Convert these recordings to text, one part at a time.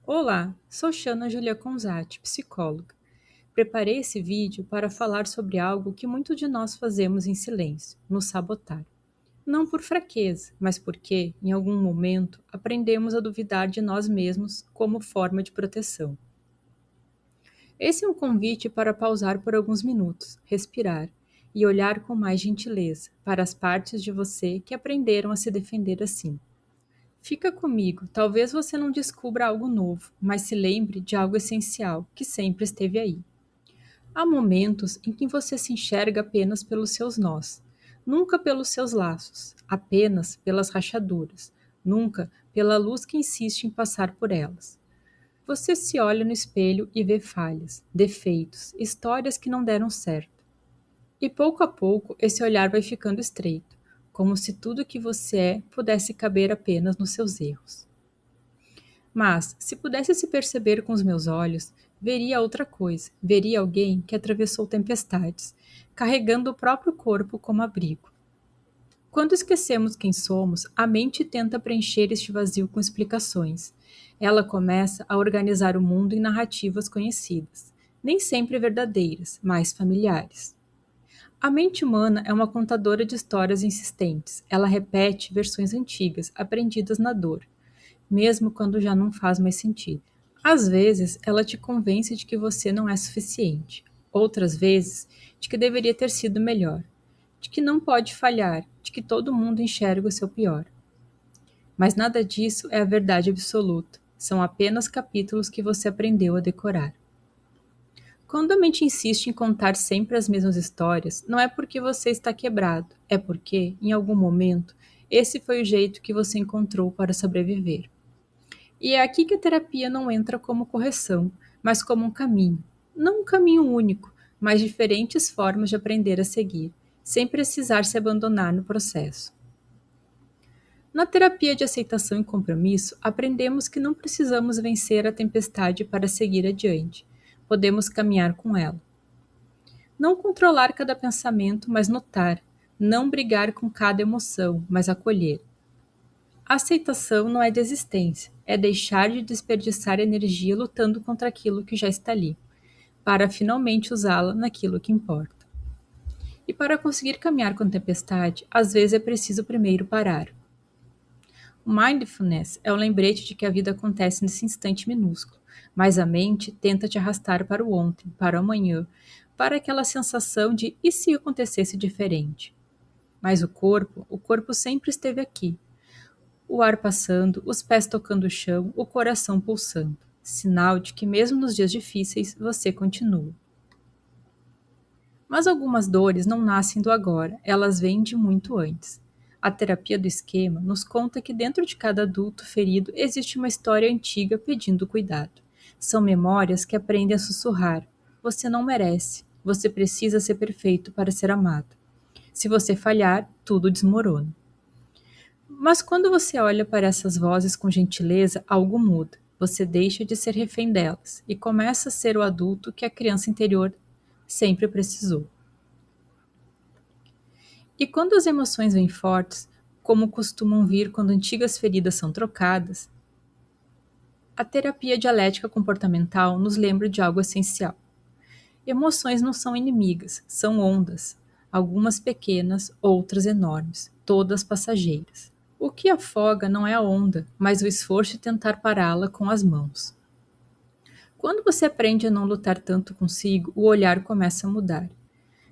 Olá, sou Shana Julia Conzatti, psicóloga. Preparei esse vídeo para falar sobre algo que muitos de nós fazemos em silêncio, nos sabotar. Não por fraqueza, mas porque, em algum momento, aprendemos a duvidar de nós mesmos como forma de proteção. Esse é um convite para pausar por alguns minutos, respirar e olhar com mais gentileza para as partes de você que aprenderam a se defender assim. Fica comigo, talvez você não descubra algo novo, mas se lembre de algo essencial que sempre esteve aí. Há momentos em que você se enxerga apenas pelos seus nós, nunca pelos seus laços, apenas pelas rachaduras, nunca pela luz que insiste em passar por elas. Você se olha no espelho e vê falhas, defeitos, histórias que não deram certo. E pouco a pouco esse olhar vai ficando estreito, como se tudo que você é pudesse caber apenas nos seus erros. Mas, se pudesse se perceber com os meus olhos, veria outra coisa, veria alguém que atravessou tempestades, carregando o próprio corpo como abrigo. Quando esquecemos quem somos, a mente tenta preencher este vazio com explicações. Ela começa a organizar o mundo em narrativas conhecidas, nem sempre verdadeiras, mas familiares. A mente humana é uma contadora de histórias insistentes. Ela repete versões antigas, aprendidas na dor, mesmo quando já não faz mais sentido. Às vezes, ela te convence de que você não é suficiente. Outras vezes, de que deveria ter sido melhor. De que não pode falhar, de que todo mundo enxerga o seu pior. Mas nada disso é a verdade absoluta. São apenas capítulos que você aprendeu a decorar. Quando a mente insiste em contar sempre as mesmas histórias, não é porque você está quebrado, é porque, em algum momento, esse foi o jeito que você encontrou para sobreviver. E é aqui que a terapia não entra como correção, mas como um caminho. Não um caminho único, mas diferentes formas de aprender a seguir, sem precisar se abandonar no processo. Na terapia de aceitação e compromisso, aprendemos que não precisamos vencer a tempestade para seguir adiante. Podemos caminhar com ela. Não controlar cada pensamento, mas notar. Não brigar com cada emoção, mas acolher. A aceitação não é desistência, é deixar de desperdiçar energia lutando contra aquilo que já está ali, para finalmente usá-la naquilo que importa. E para conseguir caminhar com a tempestade, às vezes é preciso primeiro parar. O mindfulness é o lembrete de que a vida acontece nesse instante minúsculo, mas a mente tenta te arrastar para o ontem, para o amanhã, para aquela sensação de e se acontecesse diferente. Mas o corpo sempre esteve aqui, o ar passando, os pés tocando o chão, o coração pulsando. Sinal de que mesmo nos dias difíceis, você continua. Mas algumas dores não nascem do agora, elas vêm de muito antes. A terapia do esquema nos conta que dentro de cada adulto ferido existe uma história antiga pedindo cuidado. São memórias que aprendem a sussurrar. Você não merece. Você precisa ser perfeito para ser amado. Se você falhar, tudo desmorona. Mas quando você olha para essas vozes com gentileza, algo muda. Você deixa de ser refém delas e começa a ser o adulto que a criança interior sempre precisou. E quando as emoções vêm fortes, como costumam vir quando antigas feridas são trocadas, a terapia dialética comportamental nos lembra de algo essencial. Emoções não são inimigas, são ondas, algumas pequenas, outras enormes, todas passageiras. O que afoga não é a onda, mas o esforço de tentar pará-la com as mãos. Quando você aprende a não lutar tanto consigo, o olhar começa a mudar.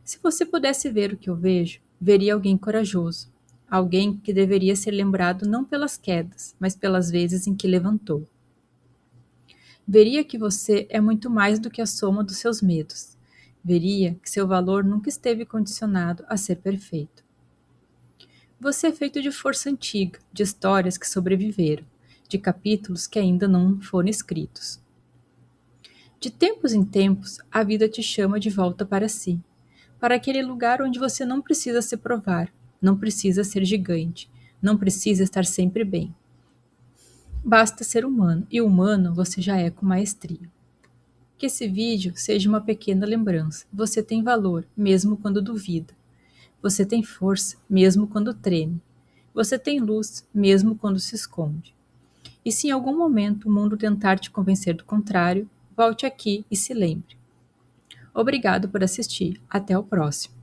Se você pudesse ver o que eu vejo, veria alguém corajoso, alguém que deveria ser lembrado não pelas quedas, mas pelas vezes em que levantou. Veria que você é muito mais do que a soma dos seus medos. Veria que seu valor nunca esteve condicionado a ser perfeito. Você é feito de força antiga, de histórias que sobreviveram, de capítulos que ainda não foram escritos. De tempos em tempos, a vida te chama de volta para si, para aquele lugar onde você não precisa se provar, não precisa ser gigante, não precisa estar sempre bem. Basta ser humano, e humano você já é com maestria. Que esse vídeo seja uma pequena lembrança. Você tem valor, mesmo quando duvida. Você tem força, mesmo quando treme. Você tem luz, mesmo quando se esconde. E se em algum momento o mundo tentar te convencer do contrário, volte aqui e se lembre. Obrigado por assistir. Até o próximo.